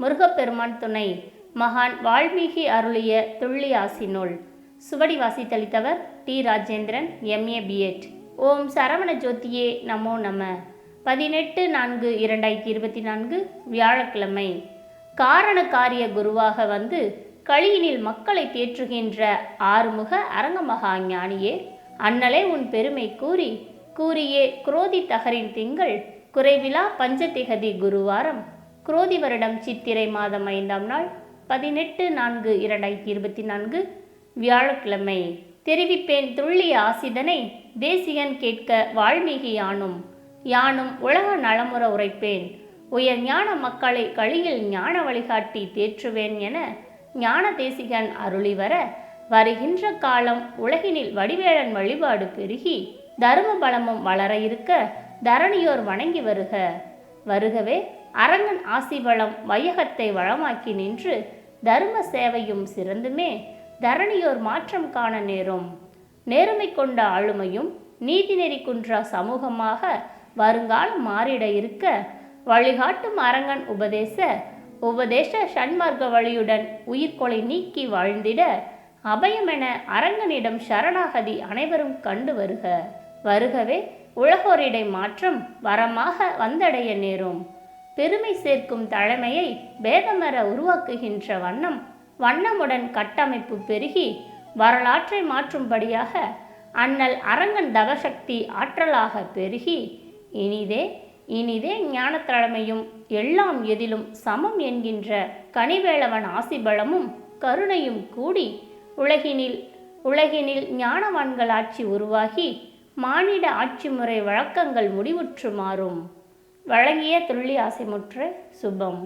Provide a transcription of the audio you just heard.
முருகப்பெருமான் துணை. மகான் வால்மீகி அருளிய துள்ளி ஆசி நூல். சுவடி வாசித்தளித்தவர் டி. Rajendran, MA, B.Ed. ஓம் சரவண ஜோதியே நமோ நம. 18/4/2024 வியாழக்கிழமை. காரண காரிய குருவாக வந்து கலியினில் மக்களை தேற்றுகின்ற ஆறுமுக அரங்கமகா ஞானியே, அண்ணலே உன் பெருமை கூறியே குரோதி தகரின் திங்கள் குறைவிலா பஞ்சதிகதி குருவாரம் குரோதி வருடம் சித்திரை மாதம் 5ஆம் நாள் 18/4/2024 வியாழக்கிழமை. தெரிவிப்பேன் துள்ளிய ஆசிதனை தேசிகன் கேட்க வால்மீகி யானும் உலக நலமுற உரைப்பேன். உயர் ஞான மக்களை கலியில் ஞான வழிகாட்டி தேற்றுவேன் என ஞான தேசிகன் அருளிவர, வருகின்ற காலம் உலகினில் வடிவேலன் வழிபாடு பெருகி தரும பலமும் வளர இருக்க தரணியோர் வணங்கி வருகவே அரங்கன் ஆசிபலம் வையகத்தை வளமாக்கி நின்று தர்ம சேவையும் சிறந்துமே தரணியோர் மாற்றம் காண நேருமை கொண்ட ஆளுமையும் நீதிநெறி குன்றா சமூகமாக வருங்காலம் மாறிட இருக்க வழிகாட்டும் அரங்கன் உபதேச சன்மார்க்க வழியுடன் உயிர்கொலை நீக்கி வாழ்ந்திட அபயமென அரங்கனிடம் சரணாகதி அனைவரும் கண்டு வருகவே உலகோரிடை மாற்றம் வரமாக வந்தடைய நேரும். பெருமை சேர்க்கும் தலைமையை பேதமர உருவாக்குகின்ற வண்ணமுடன் கட்டமைப்பு பெருகி வரலாற்றை மாற்றும்படியாக அண்ணல் அரங்கன் தவசக்தி ஆற்றலாக பெருகி இனிதே ஞான தலைமையும் எல்லாம் எதிலும் சமம் என்கின்ற கனிவேளவன் ஆசிபலமும் கருணையும் கூடி உலகினில் ஞானவான்கள் ஆட்சி உருவாகி மானிட ஆட்சி முறை வழக்கங்கள் முடிவுற்று மாறும். வழங்கிய துள்ளி ஆசைமுற்ற சுபம்.